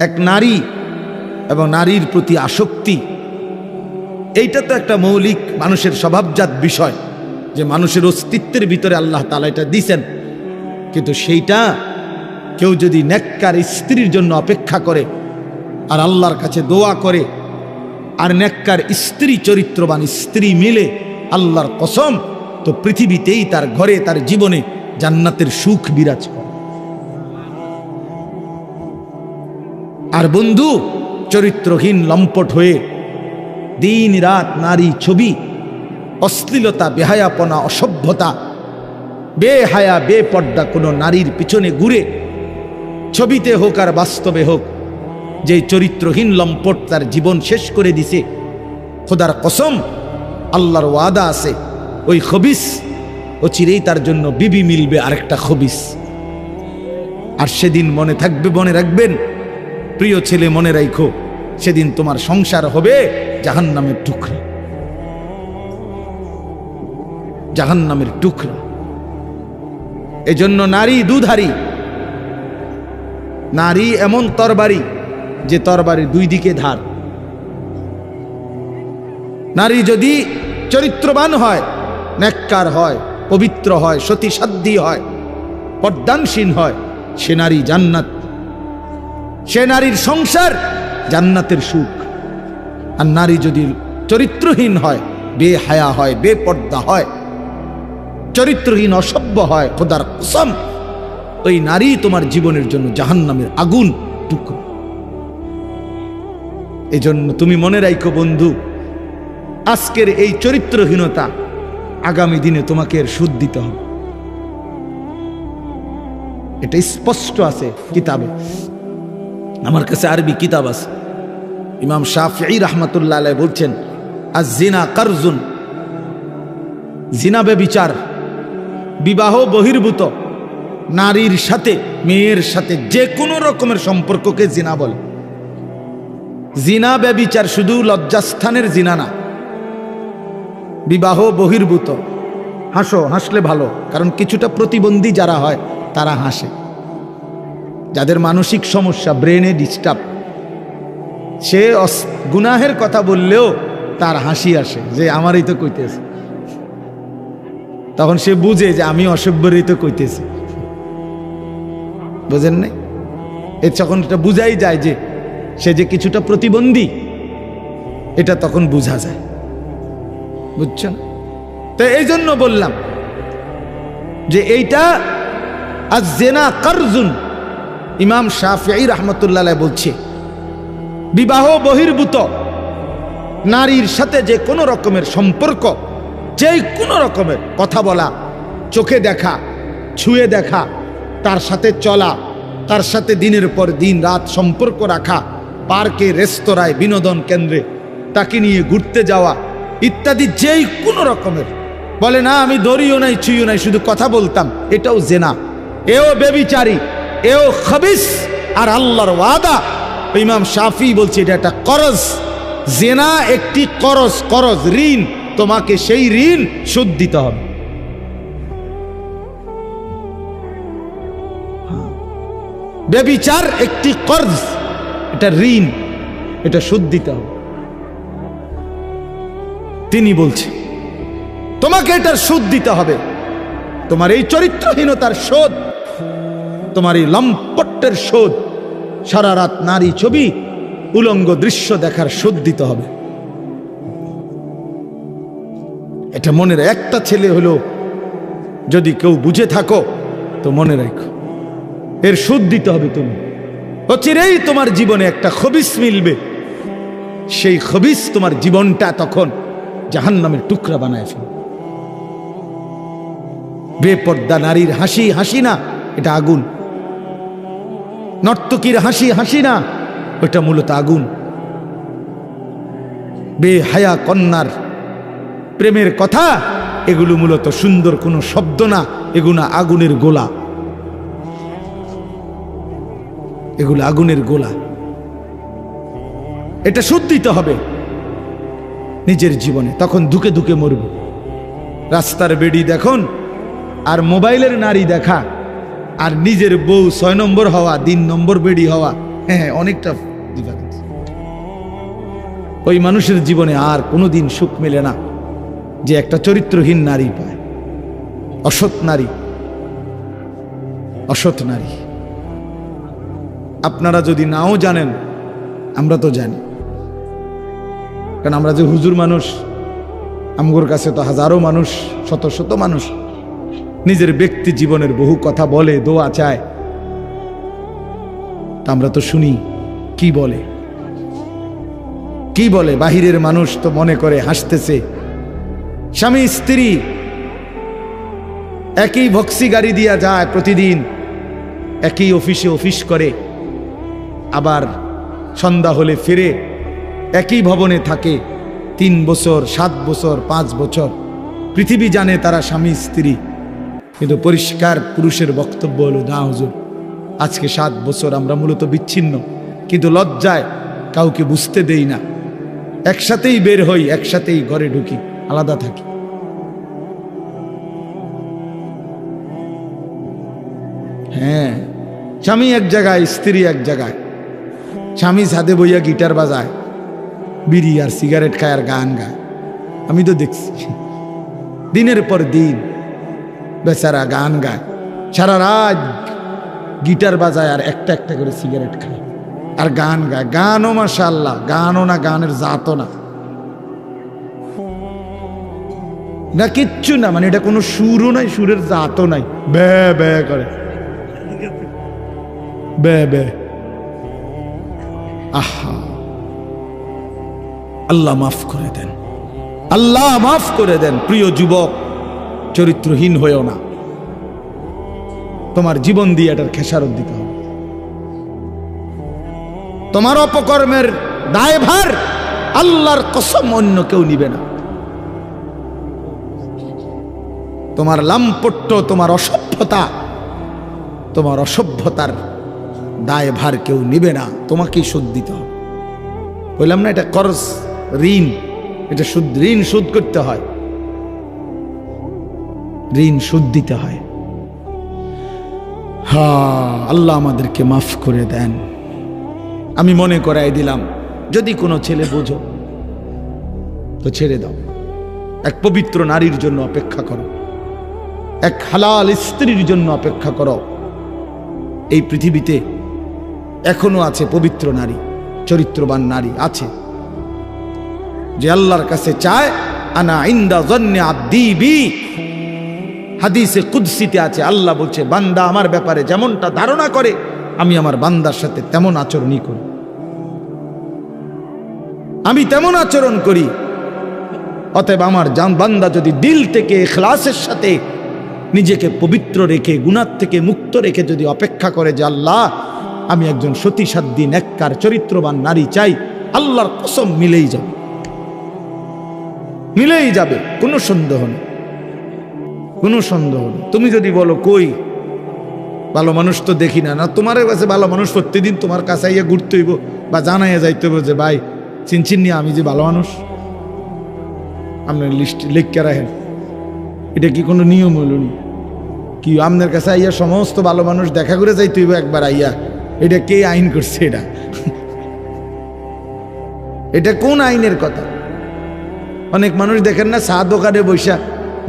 এক নারী এবং নারীর প্রতি আসক্তি, এইটা তো একটা মৌলিক মানুষের স্বভাবজাত বিষয়, যে মানুষের অস্তিত্বের ভিতরে আল্লাহ তাআলা এটা দিছেন। কিন্তু সেইটা কেউ যদি নেককার স্ত্রীর জন্য অপেক্ষা করে আর আল্লাহর কাছে দোয়া করে আর নেককার স্ত্রী, চরিত্রবান স্ত্রী মিলে, আল্লাহর কসম, তো পৃথিবীতেই তার ঘরে, তার জীবনে জান্নাতের সুখ বিরাজ করে। আর বন্ধু, চরিত্রহীন লম্পট হয়ে দিন রাত নারী ছবি, অশ্লীলতা, বেহায়াপনা, অসভ্যতা, বেহায়া বেপর্দা কোনো নারীর পিছনে ঘুরে, ছবিতে হোক আর বাস্তবে হোক, যে চরিত্রহীন লম্পট তার জীবন শেষ করে দিছে, খোদার কসম, আল্লাহর ওয়াদা আছে, ওই খবিস ও চিরেই তার জন্য বিবি মিলবে আরেকটা খবিস। আর সেদিন মনে থাকবে, মনে রাখবেন প্রিয় ছেলে, মনে রাখো, সেদিন তোমার সংসার হবে জাহান্নামের টুকরা, জাহান্নামের টুকরা। এজন্য নারী দুধারী, নারী এমন তরবারি যে তরবারির দুই দিকে ধার। নারী যদি চরিত্রবান হয়, নেককার হয়, পবিত্র হয়, সতীসাধ্যী হয়, পর্দানসীন হয়, সে নারী জান্নাত, সে নারীর সংসার জান্নাতের সুখ। আর নারী যদি চরিত্রহীন হয়, বেহায়া হয়, বেপর্দা হয়, চরিত্রহীন, অসভ্য হয়, খোদার কসম, ওই নারী তোমার জীবনের জন্য জাহান্নামের আগুন টুকরো। এজন্য তুমি মনে রাখো বন্ধু, আজকের এই চরিত্রহীনতা আগামী দিনে তোমাকে এর সুদ দিতে হবে। এটা স্পষ্ট আছে কিতাবে, আমার কাছে আরবি কিতাব আছে। ইমাম শাফিঈ রাহমাতুল্লাহ আলাইহি বলছেন, আয-জিনা কারজুন, জিনা ব্যভিচার, বিবাহ বহির্ভূত নারীর সাথে, মেয়ের সাথে যে কোনো রকমের সম্পর্ককে জিনা বলে। জিনা ব্যভিচার শুধু লজ্জাস্থানের জিনা না, বিবাহ বহির্ভূত। হাসো, হাসলে ভালো, কারণ কিছুটা প্রতিবন্ধী যারা হয় তারা হাসে, যাদের মানসিক সমস্যা, ব্রেনে ডিস্টার্ব, সে গুনাহের কথা বললেও তার হাসি আসে, যে আমারই তো কইতেছে, তখন সে বুঝে যে আমি অসভ্যরই তো কইতেছি। বুঝেন নাই? এর যখন এটা বুঝাই যায় যে সে যে কিছুটা প্রতিবন্ধী, এটা তখন বোঝা যায়। বুঝছেন? তো এই জন্য বললাম যে এইটা আয-জিনা কারজুন। ইমাম শাফিঈ রাহমাতুল্লাহ আলাইহি বলছে, বিবাহ বহির্ভূত নারীর সাথে যে কোনো রকমের সম্পর্ক, যে কোনো রকমের কথা বলা, চোখে দেখা, ছুঁয়ে দেখা, তার সাথে চলা, তার সাথে দিনের পর দিন রাত সম্পর্ক রাখা, পার্কে, রেস্তোরাঁয়, বিনোদন কেন্দ্রে তাকে নিয়ে ঘুরতে যাওয়া ইত্যাদি, যেই কোনো রকমের, বলে না আমি দড়িও নাই, ছুঁইও নাই, শুধু কথা বলতাম, এটাও জেনা, এও বেবিচারী, এও খবিস। আর আল্লাহর ওয়াদা, ইমাম শাফিঈ বলছে এটা একটা করজ, জেনা একটি করজ, করজ ঋণ, তোমাকে সেই ঋণ শোধ দিতে হবে। বেবিচার একটি কর্জ, এটা ঋণ, এটা শোধ দিতে হবে। তিনি বলছে তোমাকে এটার শোধ দিতে হবে, তোমার এই চরিত্রহীনতার শোধ, তোমার এই লম্পটের শোধ, সারা রাত নারী ছবি, উলঙ্গ দৃশ্য দেখার শোধ দিতে হবে। এটা মনে রাখ, একটা ছেলে হলো যদি কেউ বুঝে থাকো তো মনে রাখো, এর শোধ দিতে হবে। তুমি অচিরেই তোমার জীবনে একটা খবিস মিলবে, সেই খবিস তোমার জীবনটা তখন জাহান্নামের টুকরা বানায় ফেলবে। বেপর্দা নারীর হাসি হাসি না, এটা আগুন। নর্তকীর হাসি হাসি না, ওটা মূলত আগুন। বেহায়া কন্যার প্রেমের কথা, এগুলো মূলত সুন্দর কোনো শব্দ না, এগুলো আগুনের গোলা, এগুলো আগুনের গোলা। এটা শোধ দিতে হবে নিজের জীবনে, তখন ধুকে ধুকে মরবে। রাস্তার বেড়ি দেখুন আর মোবাইলের নারী দেখা, আর নিজের বউ 6 নম্বর হওয়া, 3 নম্বর বেড়ি হওয়া, হ্যাঁ, অনেকটা ডিফারেন্স। ওই মানুষের জীবনে আর কোনোদিন সুখ মেলে না যে একটা চরিত্রহীন নারী পায়, অসৎ নারী, অসৎ নারী। আপনারা যদি নাও জানেন, আমরা তো জানি, কারণ আমরা যে হুজুর মানুষ, আমগোর কাছে তো হাজারো মানুষ, শত শত মানুষ নিজের ব্যক্তি জীবনের বহু কথা বলে, দোয়া চায়, তা আমরা তো শুনি কি বলে, কি বলে। বাহিরের মানুষ তো মনে করে হাসতেছে, স্বামী স্ত্রী একই ভক্সি গাড়ি দিয়া যায় প্রতিদিন, একই অফিসে অফিস করে, আবার সন্ধ্যা হলে ফিরে, একই ভবনে থাকে 3 বছর, 7 বছর, 5 বছর। পৃথিবী জানে তারা স্বামী স্ত্রী, কিন্তু পরিষ্কার পুরুষের বক্তব্য হলো, না হুজুর, আজকে 7 বছর আমরা মূলত বিচ্ছিন্ন, কিন্তু লজ্জায় কাউকে বুঝতে দেই না, একসাথেই বের হই, একসাথেই ঘরে ঢুকি, আলাদা থাকি। হ্যাঁ, স্বামী এক জায়গায়, স্ত্রী এক জায়গায়। স্বামী ছাদে বইয়া গিটার বাজায়, বিড়ি আর সিগারেট খায় আর গান গায়। আমি তো দেখছি দিনের পর দিন বেচারা গান গায়, সারা রাত গিটার বাজায় আর একটা একটা করে সিগারেট খায় আর গান গায়। গানও মাশাআল্লাহ, গানও না, গানের জাতও না, না কিচ্ছু না, মানে এটা কোনো সুরও নাই, সুরের জাতও নাই, বে বে করে, বে বে। আহা, আল্লাহ মাফ করে দেন, আল্লাহ মাফ করে দেন। প্রিয় যুবক, চরিত্রহীন হয়েও না, তোমার জীবন দিয়ে এটার খেসারত দিতে হবে। তোমার অপকর্মের দায়ভার আল্লাহর কসম অন্য কেউ নিবে না। তোমার লাম্পট্য, তোমার অসভ্যতা, তোমার অসভ্যতার দায়ভার কেউ নিবে না, তোমাকেই শোধ দিতে হবে। বললাম না, এটা কর্জ, ঋণ, এটা সুদ, ঋণ শোধ করতে হয়, ঋণ শোধ দিতে হয়। হ্যাঁ, আল্লাহ আমাদেরকে মাফ করে দেন। আমি মনে করাই দিলাম, যদি কোনো ছেলে বোঝো তো ছেড়ে দাও, এক পবিত্র নারীর জন্য অপেক্ষা করো, এক হালাল স্ত্রীর জন্য অপেক্ষা করো। এই পৃথিবীতে এখনো আছে পবিত্র নারী, চরিত্রবান নারী আছে, যে আল্লাহর কাছে চায়, আনা ইনদা যন্নি আব্দি বি। হাদিসে কুদসিতে আছে, আল্লাহ বলছে, বান্দা আমার ব্যাপারে যেমনটা ধারণা করে, আমি আমার বান্দার সাথে তেমন আচরণই করি, আমি তেমন আচরণ করি। অতএব আমার বান্দা যদি দিল থেকে ইখলাসের সাথে নিজেকে পবিত্র রেখে, গুনাহ থেকে মুক্ত রেখে যদি অপেক্ষা করে যে আল্লাহ, আমি একজন সতীসাধ্যী নেককার চরিত্রবান নারী চাই, আল্লাহর কসম মিলেই যাবে, মিলেই যাবে, কোনো সন্দেহ নেই, কোনো সন্দেহ নেই। তুমি যদি বলো কই ভালো মানুষ তো দেখি না, না তোমার কাছে ভালো মানুষ প্রত্যেকদিন তোমার কাছে আইয়া ঘুরতে হইব বা জানাইয়া যাইতে হইব যে ভাই চিনচিন নিয়ে আমি যে ভালো মানুষ, আপনার লিস্ট লিখকে রাখেন। এটা কি কোনো নিয়ম হইল নি? কি আপনার কাছে আইয়া সমস্ত ভালো মানুষ দেখা করে যাইতে হইব একবার আইয়া? এটা কে আইন করছে? এটা এটা কোন আইনের কথা? অনেক মানুষ দেখেন না, চা দোকানে বৈশা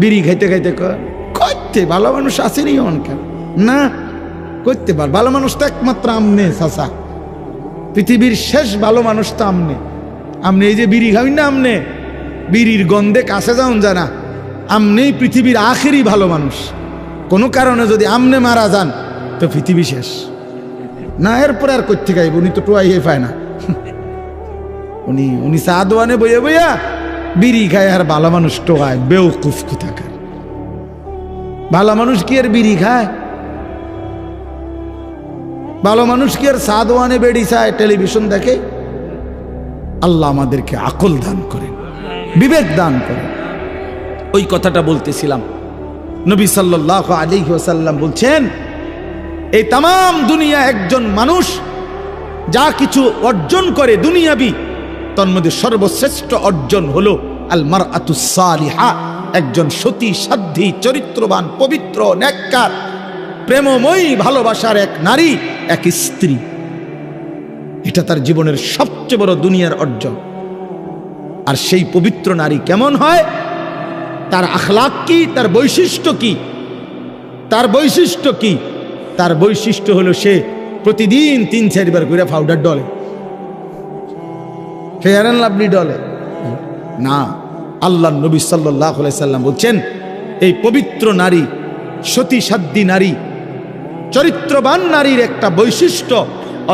বিড়ি খাইতে খাইতে করতে ভালো মানুষ আসেনি অনকার না, করতে পার ভালো মানুষ তো একমাত্র আমনে চাচা, পৃথিবীর শেষ ভালো মানুষ তো আমনে। আমনে এই যে বিড়ি খাবেন না, আমনে বিড়ির গন্ধে কাছে যাওন জানা, আমনেই পৃথিবীর আখেরি ভালো মানুষ। কোনো কারণে যদি আমনে মারা যান তো পৃথিবী শেষ না, এরপরে আর করতে গাইব, উনি তো টোয়াইয়ে পায় না। উনি চা দোয়ানে বইয়া বইয়া বিড়ি খায় আর ভালো মানুষ টোয়ায়, বেউকুফ কোথাকার। ভালো মানুষ কি আর বিড়ি খায়? ভালো মানুষ কি আর চা দোয়ানে বেড়ি চায়, টেলিভিশন দেখে? আল্লাহ আমাদেরকে আকল দান করেন, বিবেক দান করেন। ওই কথাটা বলতেছিলাম, নবী সাল্লাল্লাহু আলাইহি ওয়াসাল্লাম বলছেন, এই তামাম দুনিয়া একজন মানুষ যা কিছু অর্জন করে দুনিয়াবি, তার মধ্যে সর্বশ্রেষ্ঠ অর্জন হলো আল মারআতুস সালিহা, একজন সতী সাধ্বী চরিত্রবান পবিত্র নেককার প্রেমময়ী ভালোবাসার এক নারী, এক স্ত্রী। এটা তার জীবনের সবচেয়ে বড় দুনিয়ার অর্জন। আর সেই পবিত্র নারী কেমন হয়, তার আখলাক কি, তার বৈশিষ্ট্য কি? তার বৈশিষ্ট্য কি? তার বৈশিষ্ট্য হলো সে প্রতিদিন 3-4 বার করে powder Dole, fair and lovely ডলে না। আল্লাহ নবী সাল্লাল্লাহু আলাইহি সাল্লাম বলছেন, এই পবিত্র নারী, সতী সাধ্বী নারী, চরিত্রবান নারীর একটা বৈশিষ্ট্য,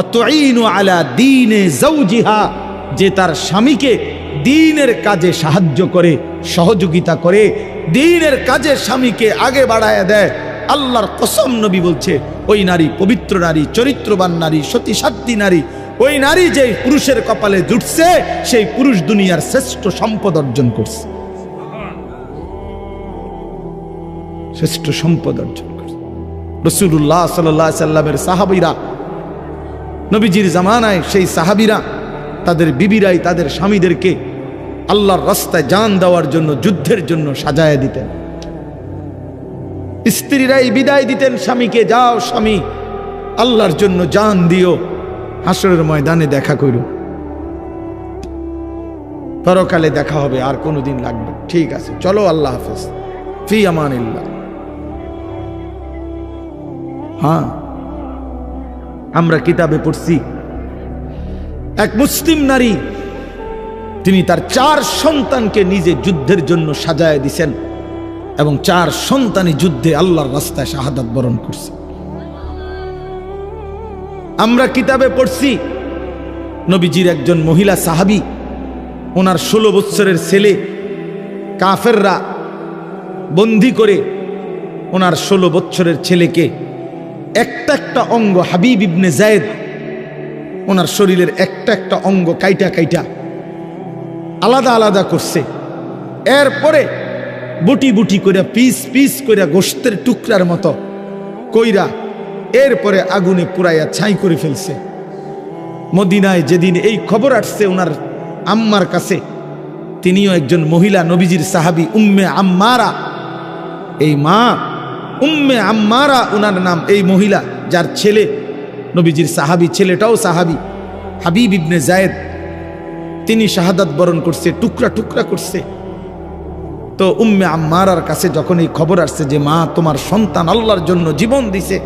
অতুইনু আলা দীনে যাওজিহা, যে তার স্বামীকে দ্বীনের কাজে সাহায্য করে, সহযোগিতা করে, দ্বীনের কাজে স্বামীকে আগে বাড়ায় দেয়। আল্লাহর কসম, নবী বলছে, ওই নারী পবিত্র নারী, চরিত্রবান নারী, সতী সাধ্বী নারী, ওই নারী যে পুরুষের কপালে জুটছে, সেই পুরুষ দুনিয়ার শ্রেষ্ঠ সম্পদ অর্জন করছে, শ্রেষ্ঠ সম্পদ অর্জন করছে। রাসূলুল্লাহ সাল্লাল্লাহু আলাইহি সাল্লামের সাহাবীরা, নবীজির জামানায় সেই সাহাবীরা তাদের বিবিরাই তাদের স্বামীদেরকে আল্লাহর রাস্তায় জান দেওয়ার জন্য, যুদ্ধের জন্য সাজায় দিতেন। স্ত্রীরাই বিদায় দিতেন স্বামীকে, যাও স্বামী, আল্লাহর জন্য জান দিও, হাসরের ময়দানে দেখা করো, পরকালে দেখা হবে, আর কোনোদিন লাগবে, ঠিক আছে চলো, আল্লাহ হাফেজ, ফি আমানিল্লাহ। হ্যাঁ, আমরা কিতাবে পড়ছি এক মুসলিম নারী, তিনি তার 4 সন্তানকে নিজে যুদ্ধের জন্য সাজায় দিছেন এবং 4 সন্তানই যুদ্ধে আল্লাহর রাস্তায় শাহাদাত বরণ করছে। আমরা কিতাবে পড়ছি নবীজির একজন মহিলা সাহাবী, ওনার 16 বছরের ছেলে কাফেররা বন্দী করে ওনার 16 বছরের ছেলেকে একটা একটা অঙ্গ, হাবিব ইবনে যায়েদ ওনার শরীরের একটা একটা অঙ্গ কাইটা কাইটা আলাদা আলাদা করছে। এরপরে বুটি বুটি করে, পিস পিস করে, গোশতের টুকরার মতো কইরা এরপরে আগুনে পুরাইয়া ছাই করে ফেলছে। মদিনায় যেদিন এই খবর আসছে ওনার আম্মার কাছে, তিনিও একজন মহিলা, নবীজির সাহাবী উম্মে আম্মারা, এই মা উম্মে আম্মারা ওনার নাম, এই মহিলা যার ছেলে নবীজির সাহাবী, ছেলেটাও সাহাবী, হাবিব ইবনে যায়েদ, তিনি শাহাদাত বরণ করছে, টুকরা টুকরা করছে। তো উম্মে আম্মারার কাছে যখন এই খবর আসছে যে মা তোমার সন্তান আল্লাহর জন্য জীবন দিছে,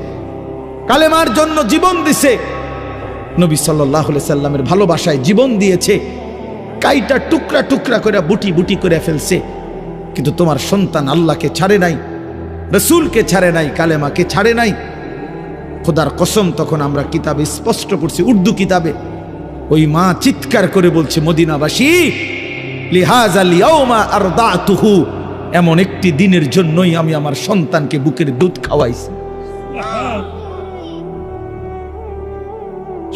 কালেমার জন্য জীবন দিছে, নবী সাল্লাল্লাহু আলাইহি সাল্লামের ভালোবাসায় জীবন দিয়েছে, কাইটা টুকরা টুকরা করে বুটি বুটি করে ফেলছে, কিন্তু তোমার সন্তান আল্লাহকে ছাড়ে নাই, রসুলকে ছাড়ে নাই, কালেমাকে ছাড়ে নাই। খোদার কসম, তখন আমরা কিতাবে স্পষ্ট পড়ছি, উর্দু কিতাবে, ওই মা চিৎকার করে বলছে, মদিনাবাসী, লিহাযাল ইয়াউমা আরদাতুহু, এমন একটি দিনের জন্যই আমি আমার সন্তানকে বুকের দুধ খাওয়াইছি।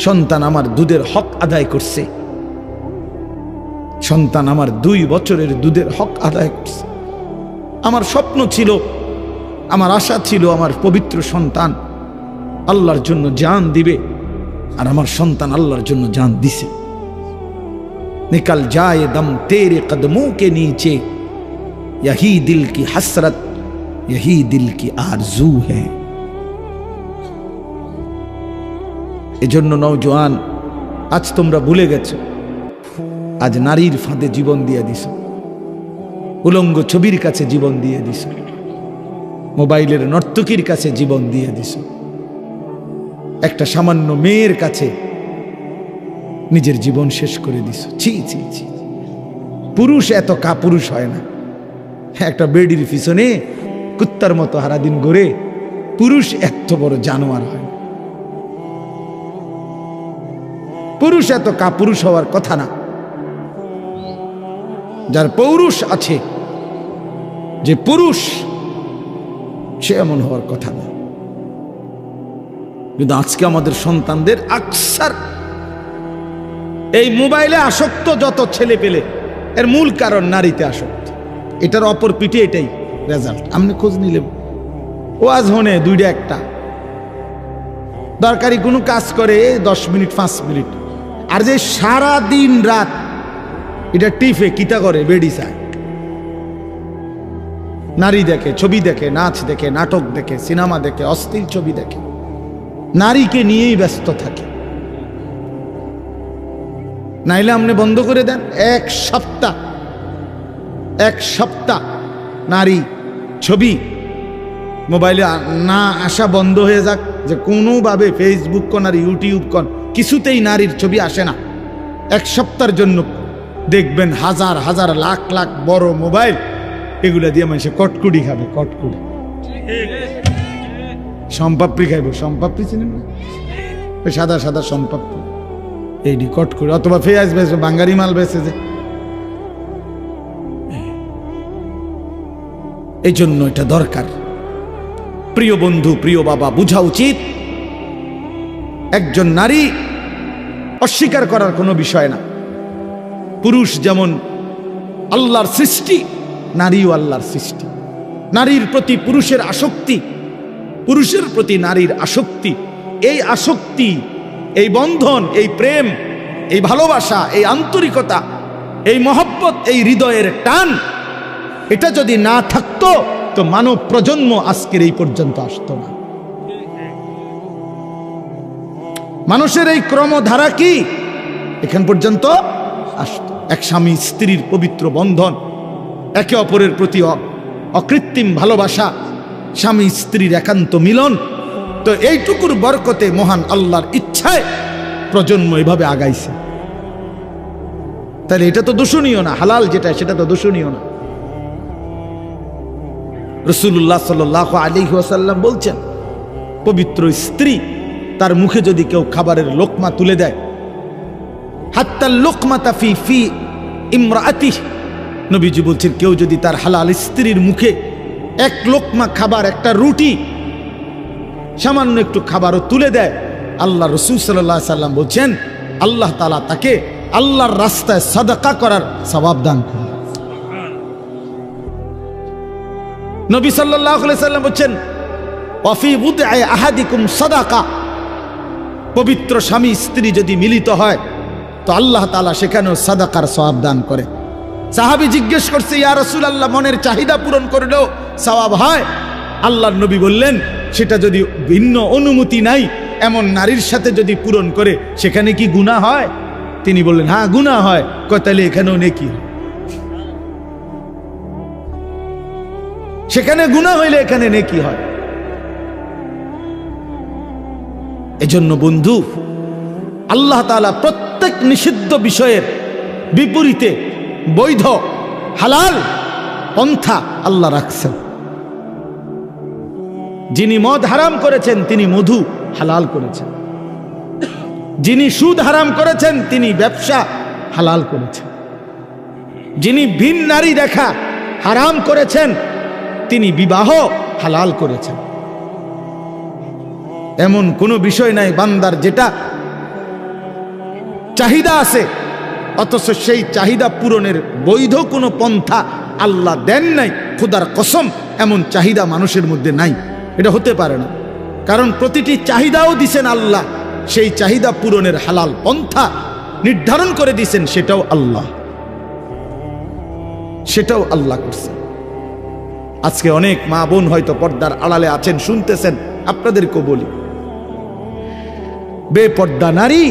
সন্তান আমার দুধের হক আদায় করছে, সন্তান আমার 2 বছরের দুধের হক আদায় করছে। আমার স্বপ্ন ছিল, আমার আশা ছিল, আমার পবিত্র সন্তান আল্লাহর জন্য জান দিবে, আর আমার সন্তান আল্লাহর জন্য জান দিছে। निकल जाए दम तेरे कदमों के नीचे, यही दिल की हसरत, यही दिल की आरजू है। এজন্য নওজোয়ান, আজ তোমরা ভুলে গেছো, আজ নারীর ফাঁদে জীবন দিয়ে দিছো, উলঙ্গ ছবির কাছে জীবন দিয়ে দিছো, মোবাইলের নর্তকীর কাছে জীবন দিয়ে দিছো, একটা সামান্য মেয়ের কাছে নিজের জীবন শেষ করে দিছো। ছি ছি ছি, পুরুষ এত কাপুরুষ হয় না। একটা বেডির পিছনে কুত্তার মতো সারাদিন ঘুরে, পুরুষ এত বড় জানোয়ার হয় না। পুরুষ এত কাপুরুষ হওয়ার কথা না। যার পৌরুষ আছে, যে পুরুষ, সে এমন হওয়ার কথা না। কিন্তু আজকে আমাদের সন্তানদের আকসার এই মোবাইলে আসক্ত যত ছেলে পেলে, এর মূল কারণ নারীতে আসক্ত। এটার অপর পিঠে এটাই রেজাল্ট। আপনি খোঁজ নিলে ওয়াজ হনে 2টা 1টা দরকারি কোনো কাজ করে 10 মিনিট 5 মিনিট, আর যে সারা দিন রাত এটা টিফে কিতা করে, বেডি চায়, নারী দেখে, ছবি দেখে, নাচ দেখে, নাটক দেখে, সিনেমা দেখে, অস্থির ছবি দেখে, নারীকে নিয়েই ব্যস্ত থাকে। নাইলে আপনি বন্ধ করে দেন। এক সপ্তাহ নারী ছবি মোবাইলে না আসা বন্ধ হয়ে যাক, যে কোনোভাবে ফেসবুক কন আর ইউটিউব কন কিছুতেই নারীর ছবি আসে না। এক সপ্তাহের জন্য দেখবেন হাজার হাজার লাখ লাখ বড় মোবাইল এগুলা দিয়ে মানুষে কটকুড়ি খাবে। কটকুড়ি সম্পাপড়ি খাইব, সম্পাপড়ি চিনেন না? সাদা সাদা সম্পাপড়ি, এইটি কটকুড়ি। অথবা পেঁয়াজ বেচবে, বাঙ্গারি মাল বেচে যে। এই জন্য এটা দরকার। প্রিয় বন্ধু, প্রিয় বাবা, বুঝা উচিত একজন নারী অস্বীকার করার কোনো বিষয় না। পুরুষ যেমন আল্লাহর সৃষ্টি, নারীও আল্লাহর সৃষ্টি। নারীর প্রতি পুরুষের আসক্তি, পুরুষের প্রতি নারীর আসক্তি, এই আসক্তি, এই বন্ধন, এই প্রেম, এই ভালোবাসা, এই আন্তরিকতা, এই মহব্বত, এই হৃদয়ের টান, এটা যদি না থাকতো তো মানব প্রজন্ম আজকের এই পর্যন্ত আসতো না। মানুষের এই ক্রমধারা কি এখান পর্যন্ত আসতো? এক স্বামী স্ত্রীর পবিত্র বন্ধন, একে অপরের প্রতি অকৃত্রিম ভালোবাসা, স্বামী স্ত্রীর একান্ত মিলন। তো এইটুকুর বরকতে মহান আল্লাহর ইচ্ছায় প্রজন্ম এভাবে আগাইছে। তাহলে এটা তো দূষণীয় না, হালাল যেটা সেটা তো দূষণীয় না। রাসূলুল্লাহ সাল্লাল্লাহু আলাইহি ওয়াসাল্লাম বলছেন, পবিত্র স্ত্রী তার মুখে যদি কেউ খাবারের লোকমা তুলে দেয়, হাত্তা লোকমাতা ফি ফি ইমরাআতিহি, নবীজি বলছেন কেউ যদি তার হালাল স্ত্রীর মুখে এক লোকমা খাবার, একটা রুটি, সামান্য একটু খাবারও তুলে দেয়, আল্লাহ রাসূল সাল্লাল্লাহু আলাইহি ওয়াসাল্লাম বলছেন আল্লাহ তাআলা তাকে আল্লাহর রাস্তায় সাদাকা করার সওয়াব দান করেন। নবী সাল্লাল্লাহু আলাইহি ওয়াসাল্লাম বলছেন ওয়াফি বুদআ আহাদিকুম সাদাকা, পবিত্র স্বামী স্ত্রী যদি মিলিত হয় তো আল্লাহ তাআলা সেখানেও সাদাকার সওয়াব দান করে। সাহাবী জিজ্ঞেস করছে, ইয়া রাসূলুল্লাহ, মনের চাহিদা পূরণ করলেও সওয়াব হয়? আল্লাহর নবী বললেন, সেটা যদি ভিন্ন অনুমতি নাই এমন নারীর সাথে যদি পূরণ করে সেখানে কি গুনাহ হয়? তিনি বললেন, হ্যাঁ গুনাহ হয়। তাহলে এখানেও নেকি হয়? সেখানে গুনাহ হইলে এখানে নেকি হয়। এজন্য বন্ধু, আল্লাহ তাআলা প্রত্যেক নিষিদ্ধ বিষয়ের বিপরীতে বৈধ হালাল পন্থা আল্লাহ রাখছেন। যিনি মদ হারাম করেছেন তিনি মধু হালাল করেছেন, যিনি সুদ হারাম করেছেন তিনি ব্যবসা হালাল করেছেন, যিনি ভিন নারী দেখা হারাম করেছেন তিনি বিবাহ হালাল করেছেন। এমন কোনো বিষয় নাই বান্দার যেটা চাহিদা আছে অথচ সেই চাহিদা পূরণের বৈধ কোনো পন্থা আল্লাহ দেন নাই। খোদার কসম, এমন চাহিদা মানুষের মধ্যে নাই, এটা হতে পারে না। কারণ প্রতিটি চাহিদাও দিছেন আল্লাহ, সেই চাহিদা পূরণের হালাল পন্থা নির্ধারণ করে দিছেন, সেটাও আল্লাহ করছেন। আজকে অনেক মা বোন হয়তো পর্দার আড়ালে আছেন, শুনতেছেন, আপনাদেরকেও বলি, বেপর্দা নারী,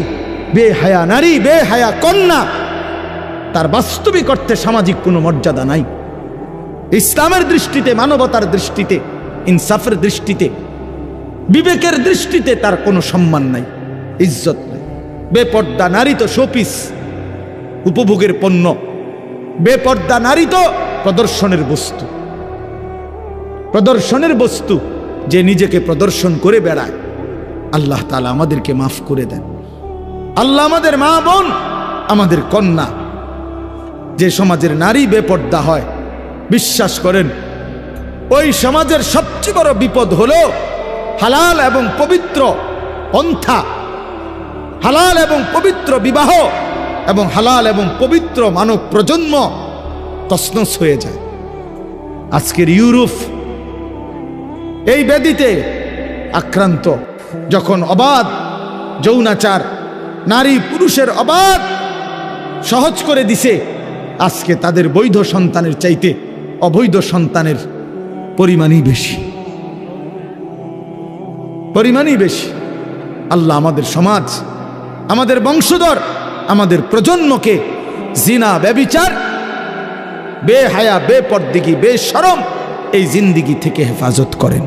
বেহায়া নারী, বেহায়া কন্যা, তার বাস্তবিক অর্থে সামাজিক কোনো মর্যাদা নাই। ইসলামের দৃষ্টিতে, মানবতার দৃষ্টিতে, ইনসাফের দৃষ্টিতে, বিবেকের দৃষ্টিতে তার কোনো সম্মান নাই, ইজ্জত নাই। বেপর্দা নারী তো শোপিস, উপভোগের পণ্য। বেপর্দা নারী তো প্রদর্শনের বস্তু, প্রদর্শনের বস্তু, যে নিজেকে প্রদর্শন করে বেড়ায়। আল্লাহ তাআলা আমাদেরকে মাফ করে দেন। আল্লাহ আমাদের মা বোন, আমাদের কন্যা, যে সমাজের নারী বেপর্দা হয়, বিশ্বাস করেন ওই সমাজের সবচেয়ে বড় বিপদ হলো হালাল এবং পবিত্র পন্থা, হালাল এবং পবিত্র বিবাহ এবং হালাল এবং পবিত্র মানব প্রজন্ম তছনছ হয়ে যায়। আজকের ইউরোপ এই ব্যাধিতে আক্রান্ত, যখন অবাধ যৌনাচার, নারী পুরুষের অবাধ সহজ করে দিছে, আজকে তাদের বৈধ সন্তানের চাইতে অবৈধ সন্তানের পরিমাণই বেশি। আল্লাহ আমাদের সমাজ, আমাদের বংশধর, আমাদের প্রজন্মকে জিনা, ব্যভিচার, বেহায়া, বেপরদিগি, বেশরম এই জিন্দিগি থেকে হেফাজত করেন।